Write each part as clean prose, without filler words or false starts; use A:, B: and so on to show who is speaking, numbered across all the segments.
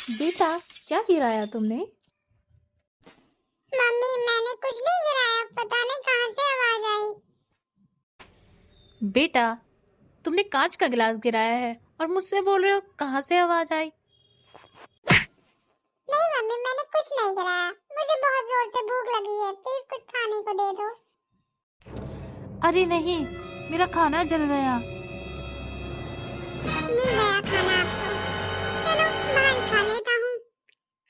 A: बेटा, क्या गिराया तुमने?
B: मम्मी मैंने कुछ नहीं गिराया, पता नहीं कहाँ से आवाज आई।
A: बेटा, तुमने कांच का गिलास गिराया है और मुझसे बोल रहे हो कहाँ से आवाज आई?
B: नहीं मम्मी मैंने कुछ नहीं गिराया, मुझे बहुत जोर से भूख लगी है, प्लीज कुछ खाने को दे दो।
A: अरे नहीं, मेरा खाना जल गया।
B: मिल गया खाना आपको, चलो बाहर ही खा लेता हूँ।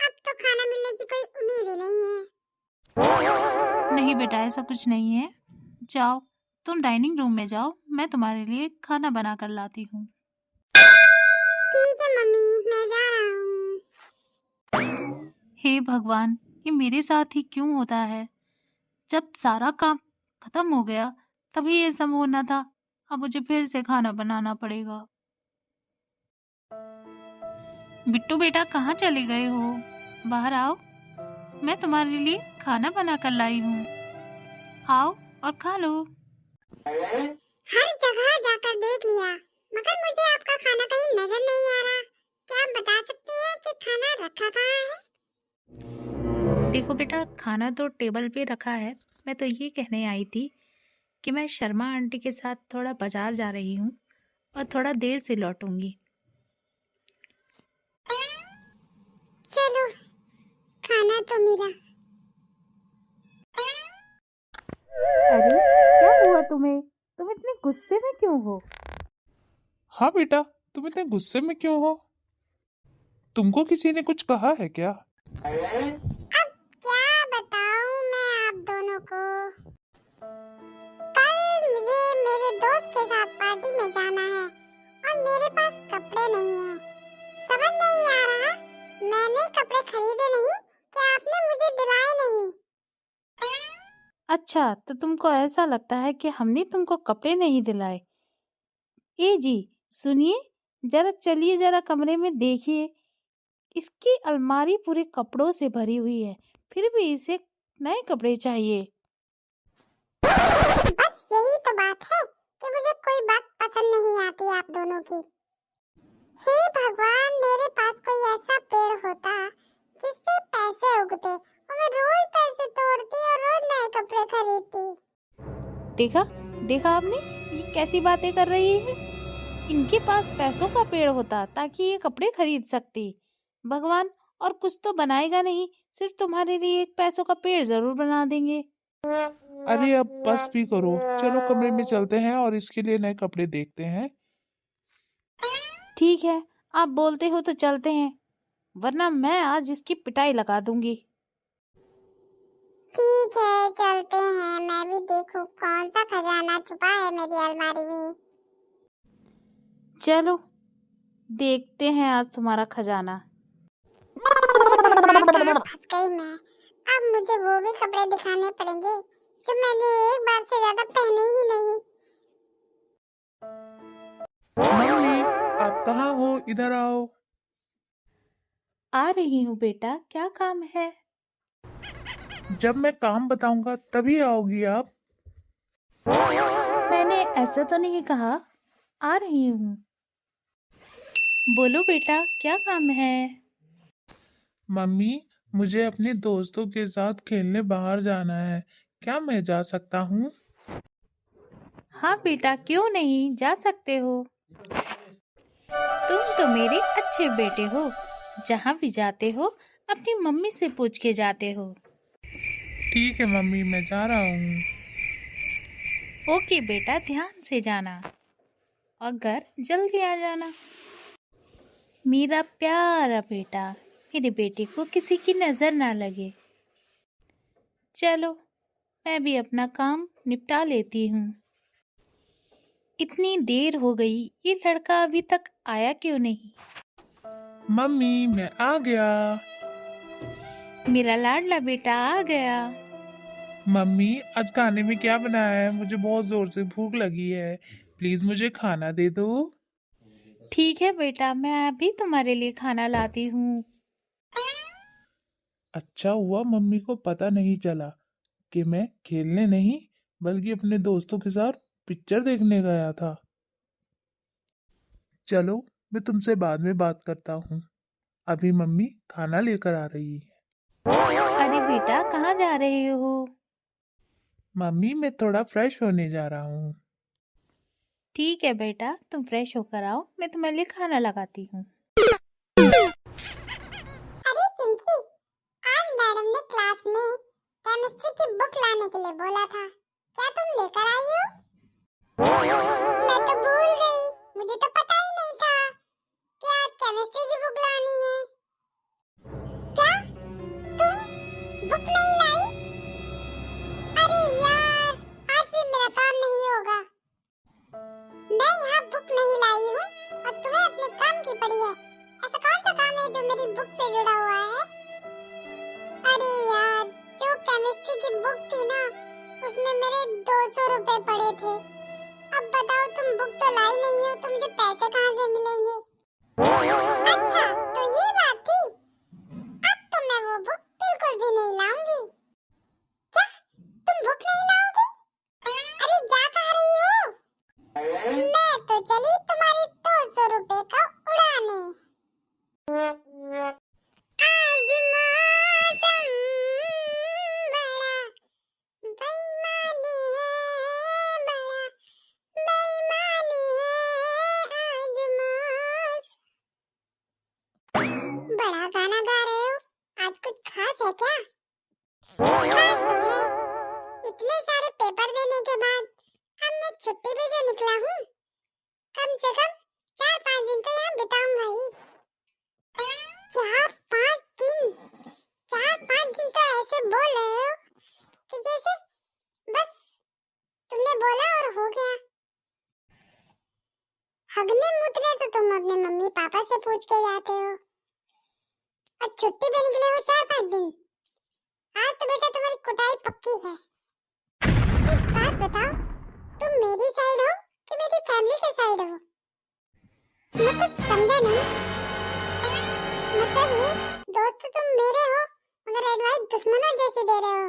B: अब तो खाना मिलने की कोई उम्मीद ही नहीं है।
A: नहीं बेटा, ऐसा कुछ नहीं है। जाओ, तुम डाइनिंग रूम में जाओ, मैं तुम्हारे लिए खाना बना कर लाती हूँ।
B: ठीक है मम्मी, मैं जा रहा हूँ।
A: हे भगवान, ये मेरे साथ ही क्यों होता है? जब सारा काम खत्म हो गया तभी ये सब होना था। अब मुझे फिर से खाना बनाना पड़ेगा। बिट्टू बेटा, कहाँ चले गए हो? बाहर आओ, मैं तुम्हारे लिए खाना बना कर लाई हूँ। आओ और खा लो।
B: हर जगह जाकर देख लिया, मगर मुझे आपका खाना कहीं नजर नहीं आ रहा। क्या आप बता सकती हैं कि खाना रखा कहाँ है?
A: देखो बेटा, खाना तो टेबल पे रखा है। मैं तो ये कहने आई थी कि मैं शर्मा आंटी के साथ थोड़ा बाजार जा रही हूँ और थोड़ा देर से लौटूंगी।
B: चलो, खाना तो मिला।
A: अरे, क्या हुआ तुम्हें? तुम इतने गुस्से में क्यों हो?
C: हाँ बेटा, तुम इतने गुस्से में क्यों हो? तुमको किसी ने कुछ कहा है क्या?
B: अब क्या बताऊं मैं आप दोनों को। कल मुझे मेरे दोस्त के साथ पार्टी में जाना है और मेरे पास कपड़े नहीं हैं। समझ नहीं आ रहा, मैंने कपड़े खरीदे नहीं कि आपने मुझे दिलाए नहीं।
A: अच्छा, तो तुमको ऐसा लगता है कि हमने तुमको कपड़े नहीं दिलाए? ए जी, सुनिए, जरा चलिए, जरा कमरे में देखिए। इसकी अलमारी पूरे कपड़ों से भरी हुई है, फिर भी इसे नए कपड़े चाहिए।
B: बस यही तो बात है कि मुझे कोई बात पसंद नहीं आती आप दोनों की। हे भगवान, मेरे पास कोई ऐसा पेड़ होता जिससे पैसे उगते और मैं रोज पैसे तोड़ती और रोज नए कपड़े खरीदती।
A: देखा, देखा आपने, ये कैसी बातें कर रही है? इनके पास पैसों का पेड़ होता ताकि ये कपड़े खरीद सकती। भगवान और कुछ तो बनाएगा नहीं, सिर्फ तुम्हारे लिए एक पैसों का पेड़ जरूर बना देंगे।
C: अरे अब बस भी करो, चलो कमरे में चलते हैं और इसके लिए नए कपड़े देखते हैं।
A: ठीक है, आप बोलते हो तो चलते हैं, वरना मैं आज इसकी पिटाई लगा दूंगी।
B: ठीक है चलते हैं, मैं भी देखूं कौन सा खजाना छुपा है मेरी अलमारी में।
A: चलो, देखते हैं आज तुम्हारा खजाना।
B: हे भगवान, कहाँ फंस गई मैं। अब मुझे वो भी कपड़े दिखाने पड़ेंगे जो मैंने एक बार से ज्यादा पहने ही नहीं।
C: मम्मी, आप कहाँ हो? इधर आओ।
A: आ रही हूँ बेटा, क्या काम है?
C: जब मैं काम बताऊंगा तभी आओगी आप।
A: मैंने ऐसा तो नहीं कहा। आ रही हूँ। बोलो बेटा, क्या काम है?
C: मम्मी, मुझे अपने दोस्तों के साथ खेलने बाहर जाना है, क्या मैं जा सकता हूँ?
A: हाँ बेटा, क्यों नहीं, जा सकते हो। तुम तो मेरे अच्छे बेटे हो, जहाँ भी जाते हो अपनी मम्मी से पूछ के जाते हो।
C: ठीक है मम्मी, मैं जा रहा हूँ।
A: ओके बेटा, ध्यान से जाना और घर जल्दी आ जाना। मेरा प्यारा बेटा, मेरे बेटे को किसी की नजर ना लगे। चलो, मैं भी अपना काम निपटा लेती हूँ। इतनी देर हो गई, ये लड़का अभी तक आया क्यों नहीं?
C: मम्मी, मैं आ गया।
A: मेरा लाडला बेटा आ गया।
C: मम्मी, आज खाने में क्या बनाया है? मुझे बहुत जोर से भूख लगी है, प्लीज मुझे खाना दे दो।
A: ठीक है बेटा, मैं अभी तुम्हारे लिए खाना लाती हूँ।
C: अच्छा हुआ मम्मी को पता नहीं चला कि मैं खेलने नहीं बल्कि अपने दोस्तों के साथ पिक्चर देखने गया था। चलो, मैं तुमसे बाद में बात करता हूँ। अभी मम्मी खाना लेकर आ रही है।
A: अरे बेटा, कहाँ जा रहे हो?
C: मम्मी मैं थोड़ा फ्रेश होने जा रहा हूँ।
A: ठीक है बेटा, तुम फ्रेश होकर आओ, मैं तुम्हारे लिए खाना लगाती हूँ।
B: अरे चिंकी, आज मैडम ने क्लास में केमिस्ट्री की बुक लाने के लिए बोला था, क्या तुम लेकर आई हो? मैं तो भूल गई, मुझे तो पता ही नहीं था कि आज केमिस्ट्री की बुक लानी है। क्या तुम बुक नहीं लाई? अरे यार, आज भी मेरा काम नहीं होगा। मैं यहाँ बुक नहीं लाई हूँ और तुम्हें अपने काम की पड़ी है। ऐसा कौन सा काम है जो मेरी बुक से जुड़ा हुआ है? अरे यार, जो केमिस्ट्री की बुक थी ना, उसमें मेरे 200 रुपए पड़े थे। अब बताओ, तुम बुक तो लाई नहीं हो तो मुझे पैसे कहाँ से मिलेंगे? अच्छा, तो ये बात थी। अब तो मैं वो बुक बिल्कुल भी नहीं लाऊंगी। क्या तुम बुक नहीं लाओगे? अरे जा कहाँ रही हो? मैं तो चली तुम्हारे 200 रुपए का उड़ाने। आज मौसम बड़ा बेईमानी है, बड़ा बेईमानी है आज मौसम। बड़ा गाना गा रहे हो, आज कुछ खास है क्या? खास तो है। इतने सारे पेपर देने के बाद अब मैं छुट्टी पे जो निकला हूँ, कम से कम 4-5 दिन तो यहाँ बिताऊंगा ही। 4-5 दिन? 4-5 दिन तो ऐसे बोल रहे हो कि जैसे बस तुमने बोला और हो गया। हगने मुतने तो तुम अपने मम्मी पापा से पूछ के जाते हो, और छुट्टी पे निकले हो 4-5 दिन। आज तो बेटा तुम्हारी कुटाई पक्की है। एक बात बताओ, तुम मेरी साइड हो कि मेरी फैमिली के साइड हो? मैं कुछ समझा नहीं। मतलब ये दोस्त तो तुम मेरे हो, मगर एडवाइस दुश्मनों जैसी दे रहे हो।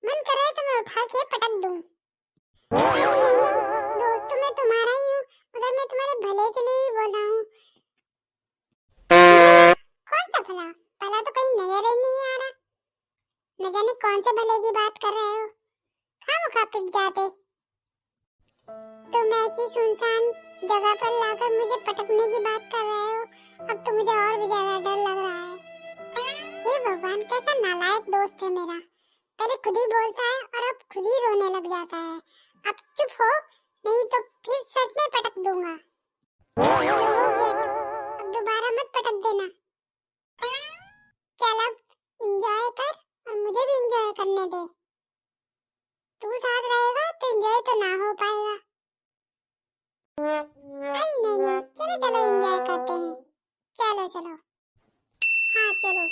B: मन कर रहा है तो मैं उठा के पटक दूं। अरे नहीं नहीं, दोस्त तो मैं तुम्हारा ही हूँ, मगर मैं तुम्हारे भले के लिए ही बोल रहा हूँ। कौन सा भला? भला तो कहीं नजर ही नहीं आ रहा। न जाने कौन से भले की बात कर रहे हो। खामखा पिट जाते। तुम ऐसी सुनसान जगह पर लाकर मुझे पटकने की बात कर रहे हो, अब तो मुझे और भी ज्यादा डर लग रहा है। हे भगवान, कैसा नालायक दोस्त है मेरा। पहले खुद ही बोलता है और अब खुद ही रोने लग जाता है। अब चुप हो, नहीं तो फिर सच में पटक दूंगा। हो गया चुप, अब दोबारा मत पटक देना। चल अब एंजॉय कर और मुझे भी एंजॉय करने दे। तू साथ रहेगा तो एंजॉय तो ना हो पाएगा। अरे नहीं नहीं, चलो चलो एंजॉय करते हैं। चलो चलो, हाँ चलो।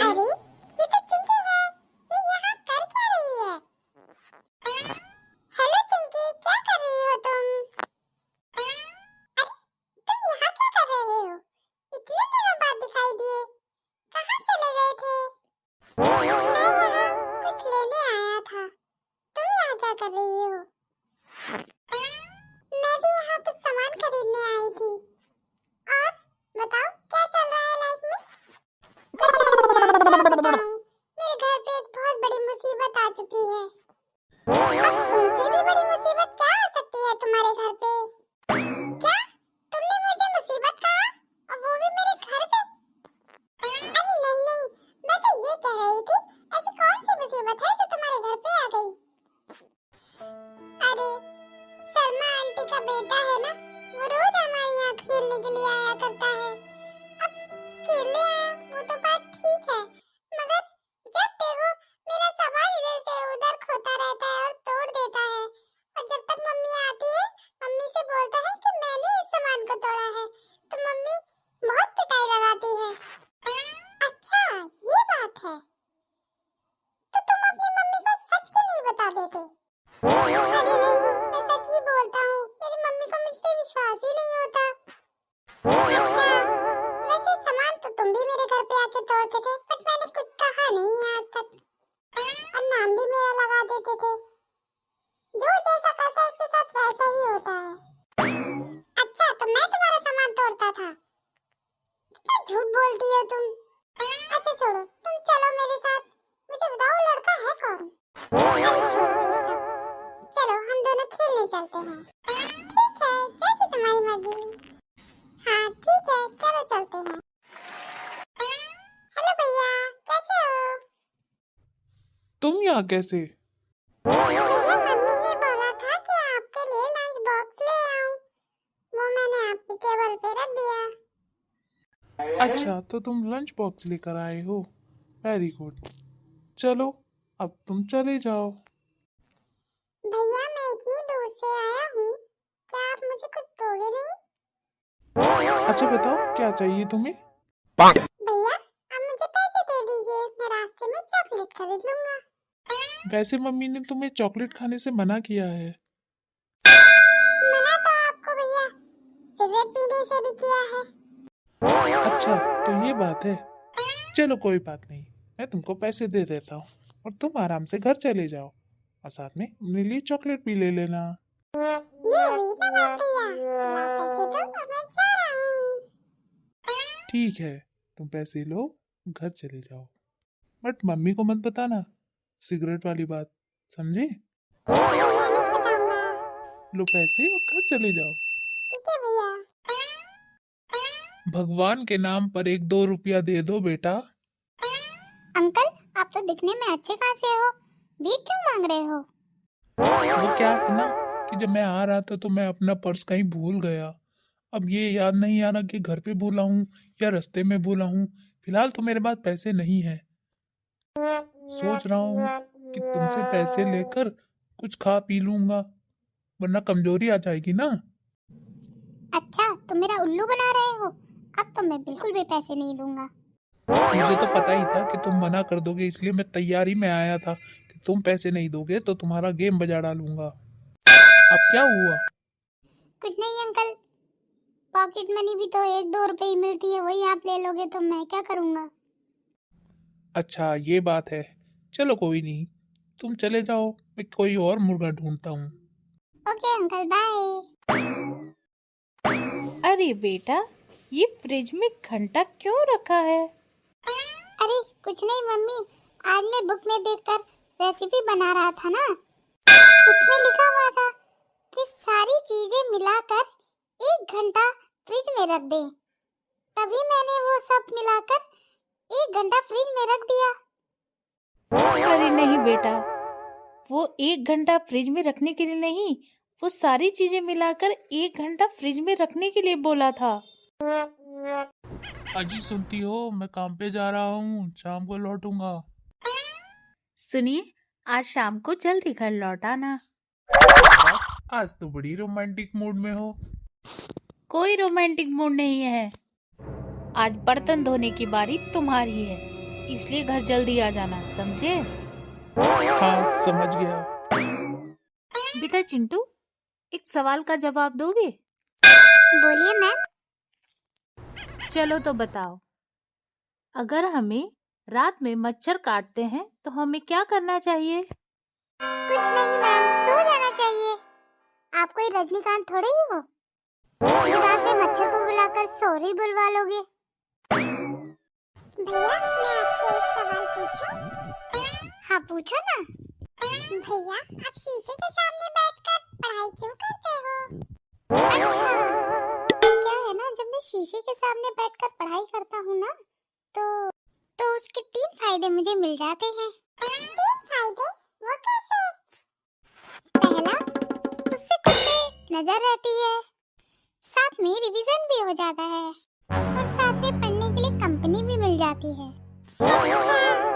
B: अरे ये तो चिंकी है, ये यहाँ कर क्या रही है? हेलो चिंकी, क्या कर रही हो तुम? अरे तुम यहाँ क्या कर रहे हो? इतने दिनों बाद दिखाई दिए, कहाँ चले गए थे? मैं यहाँ कुछ लेने आया था, तुम यहाँ क्या कर रही हो? मैं भी यहाँ कुछ सामान खरीदने आई थी। और बताओ क्या चल रहा है लाइफ में? कुछ नहीं यार, क्या बताऊं? मेरे घर पे एक बहुत बड़ी मुसीबत आ चुकी है। अब तुमसे भी बड़ी मुसीबत क्या आ सकती है तुम्हारे घर पे? क्या तुमने मुझे मुसीबत कहा, और वो भी मेरे घर पे? अरे नहीं नहीं, मैं तो ये कह रही थी, ऐसी कौन सी मुसीबत है जो तुम्हारे घर पे आ गई? अरे शर्मा आंटी का बेटा है ना, वो रोज हमारे यहाँ खेलने के लिए आया करता है। अब खेलने आया वो तो बात ठीक है, मगर जब देखो मेरा सामान इधर से उधर खोता रहता है और तोड़ देता है। और जब तक मम्मी आती है, मम्मी से बोलता है कि मैंने इस सामान को तोड़ा है, तो मम्मी बहुत पिटाई लगाती है। अच्छा ये बात है, तो तुम अपनी मम्मी को सच क्यों नहीं बता देते? अरे नहीं, मैं सच ही बोलता हूँ, मेरी मम्मी को मुझ पे विश्वास ही नहीं होता। अच्छा, वैसे सामान तो तुम भी मेरे घर पे आके तोड़ते थे, बट मैंने कुछ कहा नहीं आज तक, और नाम भी मेरा लगा देते थे। जो जैसा करता है उसके साथ वैसा ही होता है। अच्छा, तो मैं तुम्हारा सामान तोड़ता था? कितना झूठ बोलती हो तुम। अच्छा छोड़ो, तुम चलो मेरे साथ। मुझे बताओ लड़का है कौन? अरे छोड़ो ये सब, चलो हम दोनों खेलने चलते हैं। ठीक है, जैसे तुम्हारी मर्जी। हाँ ठीक है, चलो चलते हैं। हेलो भैया, कैसे हो?
C: तुम यहाँ कैसे?
B: भैया मम्मी ने बोला था कि आपके लिए लंच बॉक्स ले आऊं, वो मैंने आपकी टेबल पे रख दिया।
C: अच्छा, तो तुम लंच बॉक्स लेकर आए हो। Very good. चलो, अब तुम चले जाओ।
B: भैया मैं इतनी दूर से आया हूँ, क्या आप मुझे कुछ दोगे नहीं?
C: अच्छा बताओ, क्या चाहिए तुम्हें?
B: भैया आप मुझे पैसे दे दीजिए, मैं रास्ते में चॉकलेट खरीद लूंगा।
C: वैसे मम्मी ने तुम्हें चॉकलेट खाने से मना किया है।
B: मना तो आपको भैया सिगरेट पीने से भी किया है।
C: अच्छा, तो ये बात है। चलो कोई बात नहीं, मैं तुमको पैसे दे देता हूँ और तुम आराम से घर चले जाओ और साथ में अपने लिए चॉकलेट भी ले लेना।
B: ये हुई ना बात भैया, लाओ पैसे दो और मैं जा रहा हूँ।
C: ठीक है, तुम पैसे लो, घर चले जाओ। बट मम्मी को मत बताना सिगरेट वाली बात, समझे?
B: ठीक है भैया, नहीं बताऊंगा।
C: लो पैसे और घर चले जाओ।
B: ठीक है भैया।
C: भगवान के नाम पर 1-2 रुपया दे दो बेटा।
B: अंकल आप तो दिखने में अच्छे खासे हो, भीख क्यों मांग रहे हो?
C: वो क्या है ना कि जब मैं आ रहा था तो मैं अपना पर्स कहीं भूल गया। अब ये याद नहीं आ रहा कि घर पे भूला हूँ या रास्ते में भूला हूँ। फिलहाल तो मेरे पास पैसे नहीं है। सोच रहा हूँ कि तुमसे पैसे लेकर कुछ खा पी लूंगा, वरना कमजोरी आ जाएगी ना।
B: अच्छा तो मेरा उल्लू बना रहे हो? अब तो मैं बिल्कुल भी पैसे नहीं दूंगा।
C: मुझे तो पता ही था कि तुम मना कर दोगे, इसलिए मैं तैयारी में आया था कि तुम पैसे नहीं दोगे तो तुम्हारा गेम बजा डालूंगा। अब क्या हुआ?
B: कुछ नहीं अंकल, पॉकेट मनी भी तो 1-2 रुपए ही मिलती है, वही आप ले लोगे तो मैं क्या करूंगा?
C: अच्छा ये बात है, चलो कोई नहीं, तुम चले जाओ, मैं कोई और मुर्गा ढूंढता हूँ।
B: Okay uncle bye.
A: अरे बेटा, ये फ्रिज में घंटा क्यों रखा है?
B: अरे कुछ नहीं मम्मी, आज मैं बुक में देखकर रेसिपी बना रहा था ना, उसमें लिखा हुआ था कि सारी चीजें मिलाकर 1 घंटा फ्रिज में रख दें। तभी मैंने वो सब मिलाकर 1 घंटा फ्रिज में रख दिया।
A: अरे नहीं बेटा, वो 1 घंटा फ्रिज में रखने के लिए नहीं, वो सारी चीजें मिलाकर 1 घंटा फ्रिज में रखने के लिए बोला था।
C: अजी सुनती हो, मैं काम पे जा रहा हूँ, शाम को लौटूंगा।
A: सुनिए, आज शाम को जल्दी घर लौट आना।
C: आज तो बड़ी रोमांटिक मूड में हो।
A: कोई रोमांटिक मूड नहीं है, आज बर्तन धोने की बारी तुम्हारी है, इसलिए घर जल्दी आ जाना, समझे?
C: हाँ समझ गया।
A: बेटा चिंटू, एक सवाल का जवाब दोगे?
B: बोलिए मैम।
A: चलो तो बताओ, अगर हमें रात में मच्छर काटते हैं तो हमें क्या करना चाहिए?
B: कुछ नहीं मैम, सो जाना चाहिए। आप कोई रजनीकांत थोड़े ही हो जो रात में मच्छर को बुलाकर सॉरी बुलवा लोगे। भैया मैं आपसे एक सवाल पूछूं? हाँ पूछो ना। भैया आप शीशे के सामने बैठकर पढ़ाई क्यों करते हो? अच्छा क्या है ना, जब मैं शीशे के सामने बैठकर पढ़ाई करता हूँ ना तो उसके 3 फायदे मुझे मिल जाते हैं। 3 फायदे? वो कैसे? पहला, उससे खुद पे नजर रहती है, साथ में रिवीजन भी हो जाता है और साथ में पढ़ने के लिए कंपनी भी मिल जाती है। अच्छा